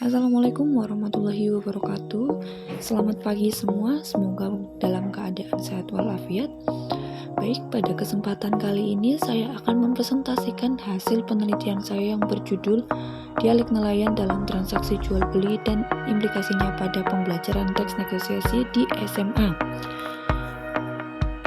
Assalamualaikum warahmatullahi wabarakatuh. Selamat pagi semua, semoga dalam keadaan sehat walafiat. Baik, pada kesempatan kali ini saya akan mempresentasikan hasil penelitian saya yang berjudul Dialek Nelayan dalam Transaksi Jual Beli dan Implikasinya pada Pembelajaran Teks Negosiasi di SMA.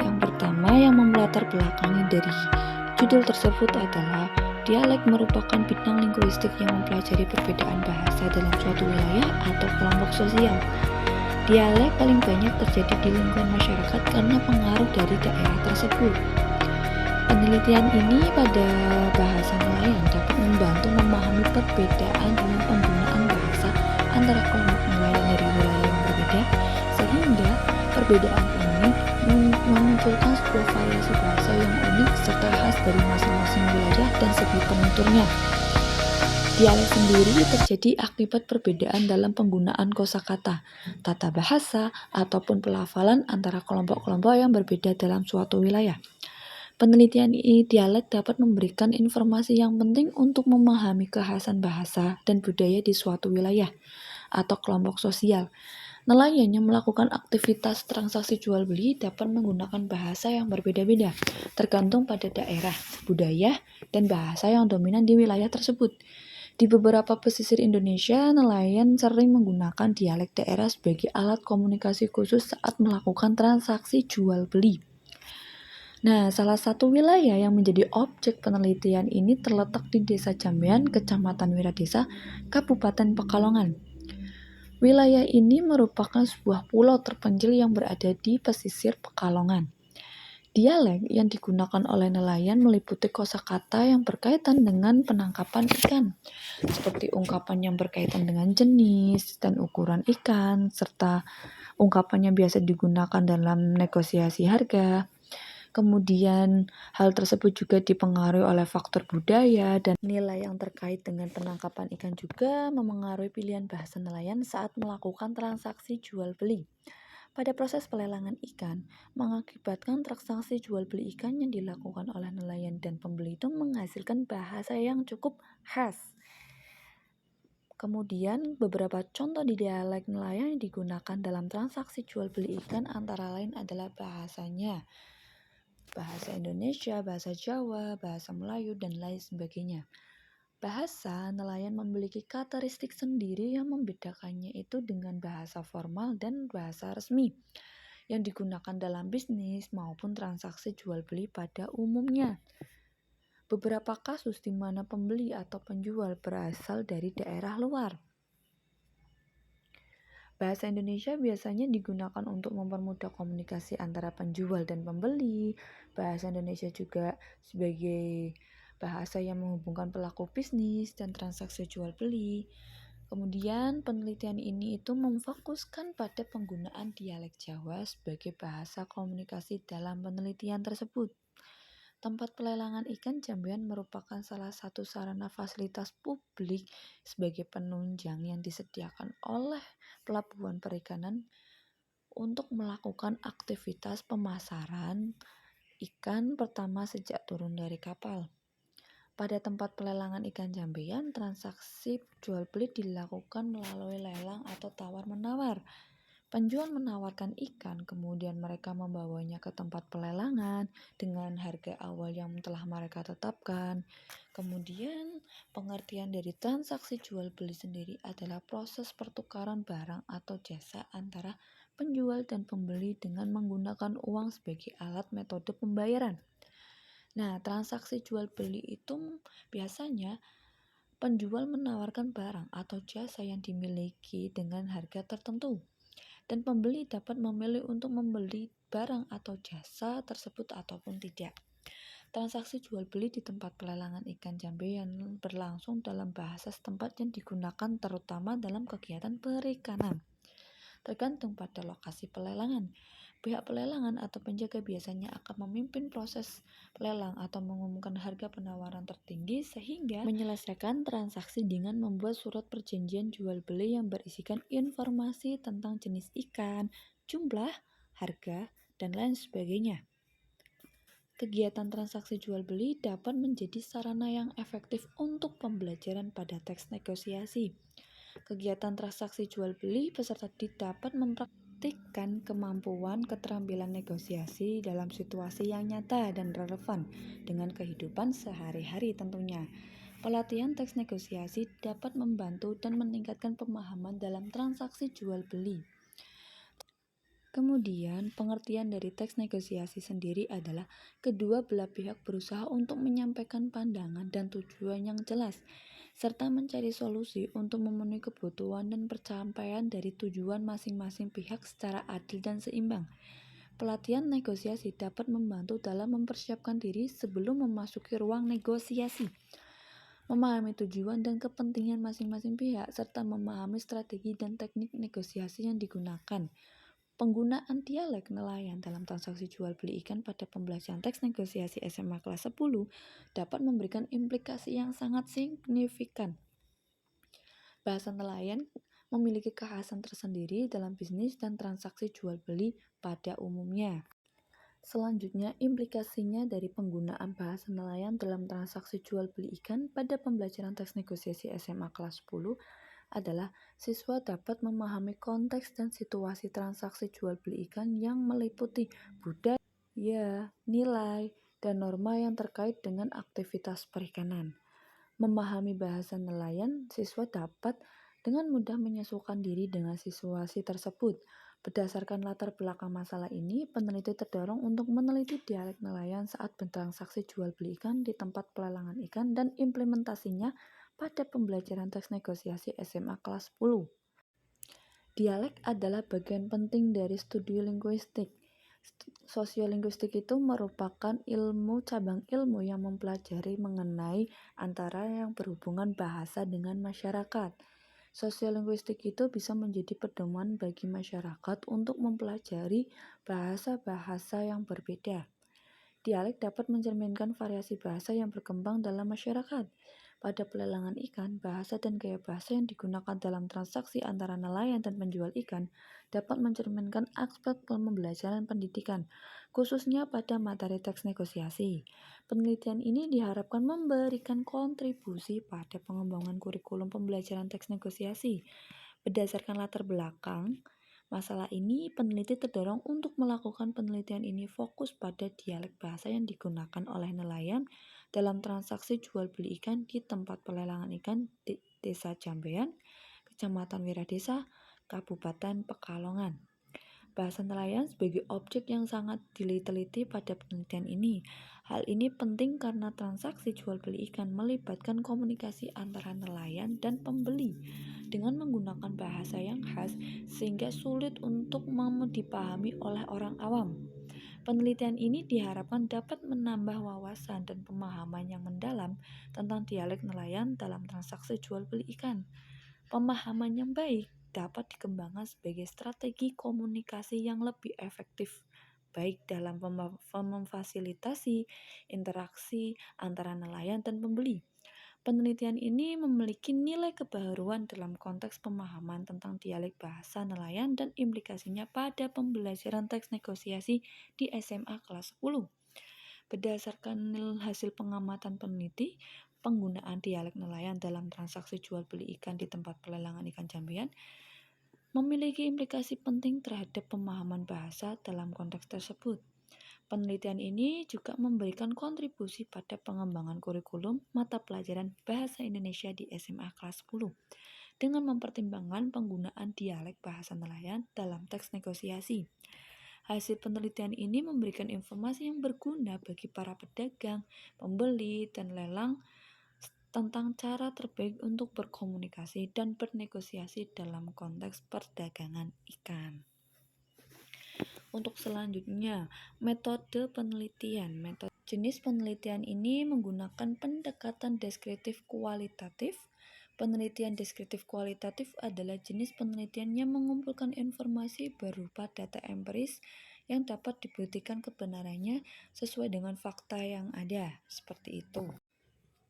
Yang pertama yang melatar belakangi dari judul tersebut adalah dialek merupakan bidang linguistik yang mempelajari perbedaan bahasa dalam suatu wilayah atau kelompok sosial. Dialek paling banyak terjadi di lingkungan masyarakat karena pengaruh dari daerah tersebut. Penelitian ini pada bahasa nelayan dapat membantu memahami perbedaan dalam penggunaan bahasa antara kelompok nelayan dari wilayah yang berbeda, sehingga perbedaan ini memunculkan sebuah variasi bahasa yang unik serta khas dari masing-masing wilayah dan segi penuturnya. Dialek sendiri terjadi akibat perbedaan dalam penggunaan kosakata, tata bahasa, ataupun pelafalan antara kelompok-kelompok yang berbeda dalam suatu wilayah. Penelitian dialek dapat memberikan informasi yang penting untuk memahami kekhasan bahasa dan budaya di suatu wilayah atau kelompok sosial. Nelayan yang melakukan aktivitas transaksi jual beli dapat menggunakan bahasa yang berbeda-beda, tergantung pada daerah, budaya, dan bahasa yang dominan di wilayah tersebut. Di beberapa pesisir Indonesia, nelayan sering menggunakan dialek daerah sebagai alat komunikasi khusus saat melakukan transaksi jual beli. Nah, salah satu wilayah yang menjadi objek penelitian ini terletak di Desa Jambean, Kecamatan Wiradesa, Kabupaten Pekalongan. Wilayah ini merupakan sebuah pulau terpencil yang berada di pesisir Pekalongan. Dialek yang digunakan oleh nelayan meliputi kosakata yang berkaitan dengan penangkapan ikan, seperti ungkapan yang berkaitan dengan jenis dan ukuran ikan, serta ungkapan yang biasa digunakan dalam negosiasi harga. Kemudian hal tersebut juga dipengaruhi oleh faktor budaya dan nilai yang terkait dengan penangkapan ikan juga memengaruhi pilihan bahasa nelayan saat melakukan transaksi jual beli. Pada proses pelelangan ikan, mengakibatkan transaksi jual beli ikan yang dilakukan oleh nelayan dan pembeli itu menghasilkan bahasa yang cukup khas. Kemudian beberapa contoh di dialek nelayan yang digunakan dalam transaksi jual beli ikan antara lain adalah bahasanya bahasa Indonesia, bahasa Jawa, bahasa Melayu, dan lain sebagainya. Bahasa nelayan memiliki karakteristik sendiri yang membedakannya itu dengan bahasa formal dan bahasa resmi yang digunakan dalam bisnis maupun transaksi jual beli pada umumnya. Beberapa kasus di mana pembeli atau penjual berasal dari daerah luar. Bahasa Indonesia biasanya digunakan untuk mempermudah komunikasi antara penjual dan pembeli. Bahasa Indonesia juga sebagai bahasa yang menghubungkan pelaku bisnis dan transaksi jual beli. Kemudian penelitian ini itu memfokuskan pada penggunaan dialek Jawa sebagai bahasa komunikasi dalam penelitian tersebut. Tempat pelelangan ikan Jambean merupakan salah satu sarana fasilitas publik sebagai penunjang yang disediakan oleh pelabuhan perikanan untuk melakukan aktivitas pemasaran ikan pertama sejak turun dari kapal. Pada tempat pelelangan ikan Jambean, transaksi jual beli dilakukan melalui lelang atau tawar-menawar. Penjual menawarkan ikan, kemudian mereka membawanya ke tempat pelelangan dengan harga awal yang telah mereka tetapkan. Kemudian, pengertian dari transaksi jual beli sendiri adalah proses pertukaran barang atau jasa antara penjual dan pembeli dengan menggunakan uang sebagai alat metode pembayaran. Nah, transaksi jual beli itu biasanya penjual menawarkan barang atau jasa yang dimiliki dengan harga tertentu, dan pembeli dapat memilih untuk membeli barang atau jasa tersebut ataupun tidak. Transaksi jual beli di tempat pelelangan ikan Jambean berlangsung dalam bahasa setempat yang digunakan terutama dalam kegiatan perikanan. Tergantung pada lokasi pelelangan, pihak pelelangan atau penjaga biasanya akan memimpin proses lelang atau mengumumkan harga penawaran tertinggi sehingga menyelesaikan transaksi dengan membuat surat perjanjian jual beli yang berisikan informasi tentang jenis ikan, jumlah, harga, dan lain sebagainya. Kegiatan transaksi jual beli dapat menjadi sarana yang efektif untuk pembelajaran pada teks negosiasi. Kegiatan transaksi jual beli, peserta dapat mempraktikkan kemampuan keterampilan negosiasi dalam situasi yang nyata dan relevan dengan kehidupan sehari-hari tentunya. Pelatihan teks negosiasi dapat membantu dan meningkatkan pemahaman dalam transaksi jual beli. Kemudian, pengertian dari teks negosiasi sendiri adalah kedua belah pihak berusaha untuk menyampaikan pandangan dan tujuan yang jelas, serta mencari solusi untuk memenuhi kebutuhan dan pencapaian dari tujuan masing-masing pihak secara adil dan seimbang. Pelatihan negosiasi dapat membantu dalam mempersiapkan diri sebelum memasuki ruang negosiasi, memahami tujuan dan kepentingan masing-masing pihak, serta memahami strategi dan teknik negosiasi yang digunakan. Penggunaan dialek nelayan dalam transaksi jual beli ikan pada pembelajaran teks negosiasi SMA kelas 10 dapat memberikan implikasi yang sangat signifikan. Bahasa nelayan memiliki kekhasan tersendiri dalam bisnis dan transaksi jual beli pada umumnya. Selanjutnya, implikasinya dari penggunaan bahasa nelayan dalam transaksi jual beli ikan pada pembelajaran teks negosiasi SMA kelas 10 adalah siswa dapat memahami konteks dan situasi transaksi jual beli ikan yang meliputi budaya, nilai, dan norma yang terkait dengan aktivitas perikanan. Memahami bahasa nelayan, siswa dapat dengan mudah menyesuaikan diri dengan situasi tersebut. Berdasarkan latar belakang masalah ini, peneliti terdorong untuk meneliti dialek nelayan saat bertransaksi jual beli ikan di tempat pelelangan ikan dan implementasinya pada pembelajaran teks negosiasi SMA kelas 10. Dialek adalah bagian penting dari studi linguistik. Sosiolinguistik itu merupakan cabang ilmu yang mempelajari mengenai antara yang berhubungan bahasa dengan masyarakat. Sosiolinguistik itu bisa menjadi pedoman bagi masyarakat untuk mempelajari bahasa-bahasa yang berbeda. Dialek dapat mencerminkan variasi bahasa yang berkembang dalam masyarakat. Pada pelelangan ikan, bahasa dan gaya bahasa yang digunakan dalam transaksi antara nelayan dan penjual ikan dapat mencerminkan aspek pembelajaran pendidikan, khususnya pada materi teks negosiasi. Penelitian ini diharapkan memberikan kontribusi pada pengembangan kurikulum pembelajaran teks negosiasi. Berdasarkan latar belakang masalah ini, peneliti terdorong untuk melakukan penelitian ini fokus pada dialek bahasa yang digunakan oleh nelayan dalam transaksi jual beli ikan di tempat pelelangan ikan di Desa Jambean, Kecamatan Wiradesa, Kabupaten Pekalongan. Bahasa nelayan sebagai objek yang sangat diteliti pada penelitian ini. Hal ini penting karena transaksi jual beli ikan melibatkan komunikasi antara nelayan dan pembeli dengan menggunakan bahasa yang khas sehingga sulit untuk dipahami oleh orang awam. Penelitian ini diharapkan dapat menambah wawasan dan pemahaman yang mendalam tentang dialek nelayan dalam transaksi jual beli ikan. Pemahaman yang baik dapat dikembangkan sebagai strategi komunikasi yang lebih efektif, baik dalam memfasilitasi interaksi antara nelayan dan pembeli. Penelitian ini memiliki nilai kebaruan dalam konteks pemahaman tentang dialek bahasa nelayan dan implikasinya pada pembelajaran teks negosiasi di SMA kelas 10. Berdasarkan hasil pengamatan peneliti, penggunaan dialek nelayan dalam transaksi jual beli ikan di tempat pelelangan ikan Jambean memiliki implikasi penting terhadap pemahaman bahasa dalam konteks tersebut. Penelitian ini juga memberikan kontribusi pada pengembangan kurikulum mata pelajaran Bahasa Indonesia di SMA kelas 10 dengan mempertimbangkan penggunaan dialek bahasa nelayan dalam teks negosiasi. Hasil penelitian ini memberikan informasi yang berguna bagi para pedagang, pembeli, dan lelang tentang cara terbaik untuk berkomunikasi dan bernegosiasi dalam konteks perdagangan ikan. Untuk selanjutnya, metode penelitian. Jenis penelitian ini menggunakan pendekatan deskriptif kualitatif. Penelitian deskriptif kualitatif adalah jenis penelitian yang mengumpulkan informasi berupa data empiris yang dapat dibuktikan kebenarannya sesuai dengan fakta yang ada, seperti itu.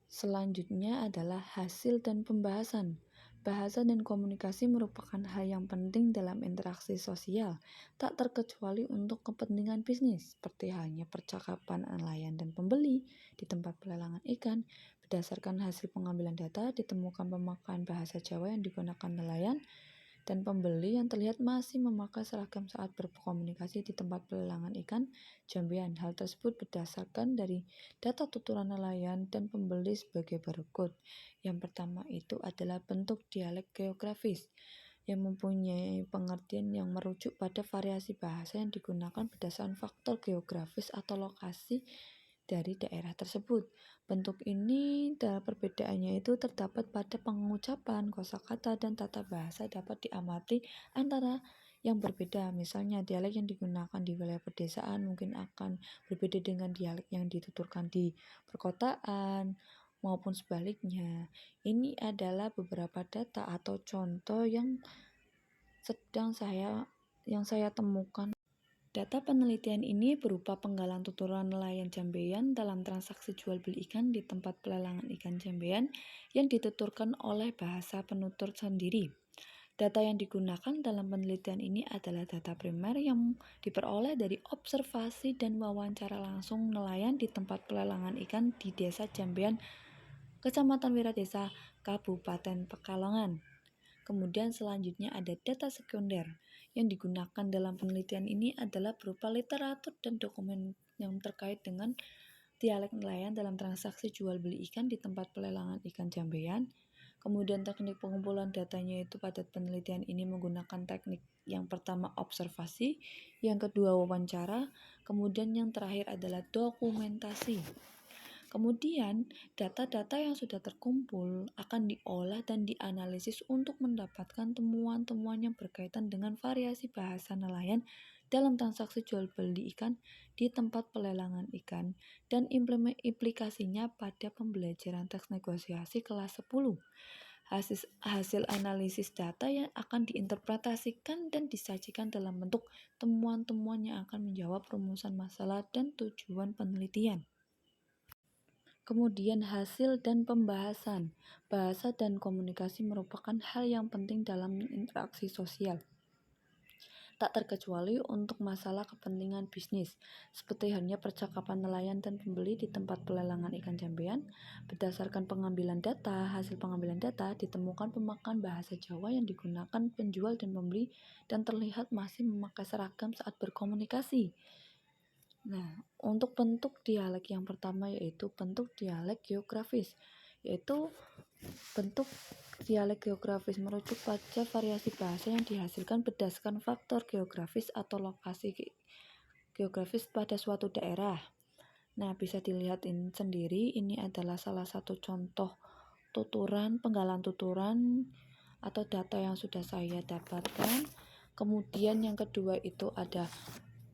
Selanjutnya adalah hasil dan pembahasan. Bahasa dan komunikasi merupakan hal yang penting dalam interaksi sosial, tak terkecuali untuk kepentingan bisnis, seperti halnya percakapan nelayan dan pembeli di tempat pelelangan ikan. Berdasarkan hasil pengambilan data, ditemukan pemakaian bahasa Jawa yang digunakan nelayan dan pembeli yang terlihat masih memakai seragam saat berkomunikasi di tempat pelelangan ikan Jambean. Hal tersebut berdasarkan dari data tuturan nelayan dan pembeli sebagai berikut. Yang pertama itu adalah bentuk dialek geografis yang mempunyai pengertian yang merujuk pada variasi bahasa yang digunakan berdasarkan faktor geografis atau lokasi dari daerah tersebut. Bentuk ini dan perbedaannya itu terdapat pada pengucapan, kosakata, dan tata bahasa dapat diamati antara yang berbeda. Misalnya dialek yang digunakan di wilayah pedesaan mungkin akan berbeda dengan dialek yang dituturkan di perkotaan maupun sebaliknya. Ini adalah beberapa data atau contoh yang saya temukan. Data penelitian ini berupa penggalan tuturan nelayan Jambean dalam transaksi jual beli ikan di tempat pelelangan ikan Jambean yang dituturkan oleh bahasa penutur sendiri. Data yang digunakan dalam penelitian ini adalah data primer yang diperoleh dari observasi dan wawancara langsung nelayan di tempat pelelangan ikan di Desa Jambean, Kecamatan Wiradesa, Kabupaten Pekalongan. Kemudian selanjutnya ada data sekunder. Yang digunakan dalam penelitian ini adalah berupa literatur dan dokumen yang terkait dengan dialek nelayan dalam transaksi jual beli ikan di tempat pelelangan ikan Jambean. Kemudian teknik pengumpulan datanya itu pada penelitian ini menggunakan teknik yang pertama observasi, yang kedua wawancara, kemudian yang terakhir adalah dokumentasi. Kemudian, data-data yang sudah terkumpul akan diolah dan dianalisis untuk mendapatkan temuan-temuan yang berkaitan dengan variasi bahasa nelayan dalam transaksi jual beli ikan di tempat pelelangan ikan dan implikasinya pada pembelajaran teks negosiasi kelas 10. Hasil analisis data yang akan diinterpretasikan dan disajikan dalam bentuk temuan-temuan yang akan menjawab rumusan masalah dan tujuan penelitian. Kemudian hasil dan pembahasan. Bahasa dan komunikasi merupakan hal yang penting dalam interaksi sosial. Tak terkecuali untuk masalah kepentingan bisnis, seperti halnya percakapan nelayan dan pembeli di tempat pelelangan ikan Jambean. Berdasarkan pengambilan data, hasil pengambilan data ditemukan pemakaian bahasa Jawa yang digunakan penjual dan pembeli dan terlihat masih memakai seragam saat berkomunikasi. Nah, untuk bentuk dialek yang pertama yaitu bentuk dialek geografis, yaitu bentuk dialek geografis merujuk pada variasi bahasa yang dihasilkan berdasarkan faktor geografis atau lokasi geografis pada suatu daerah. Nah, bisa dilihat ini sendiri, ini adalah salah satu contoh penggalan tuturan atau data yang sudah saya dapatkan. Kemudian yang kedua itu ada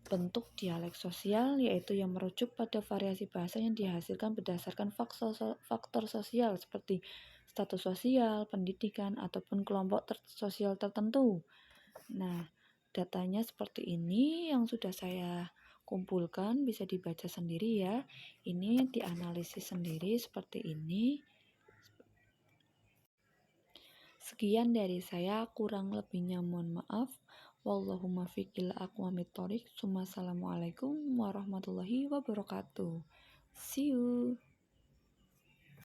bentuk dialek sosial, yaitu yang merujuk pada variasi bahasa yang dihasilkan berdasarkan faktor sosial seperti status sosial, pendidikan, ataupun kelompok sosial tertentu. Nah, datanya seperti ini yang sudah saya kumpulkan, bisa dibaca sendiri ya. Ini dianalisis sendiri seperti ini. Sekian dari saya, kurang lebihnya mohon maaf. Wallahu muwaffiq ila aqwamit thoriq. Assalamualaikum warahmatullahi wabarakatuh. See you.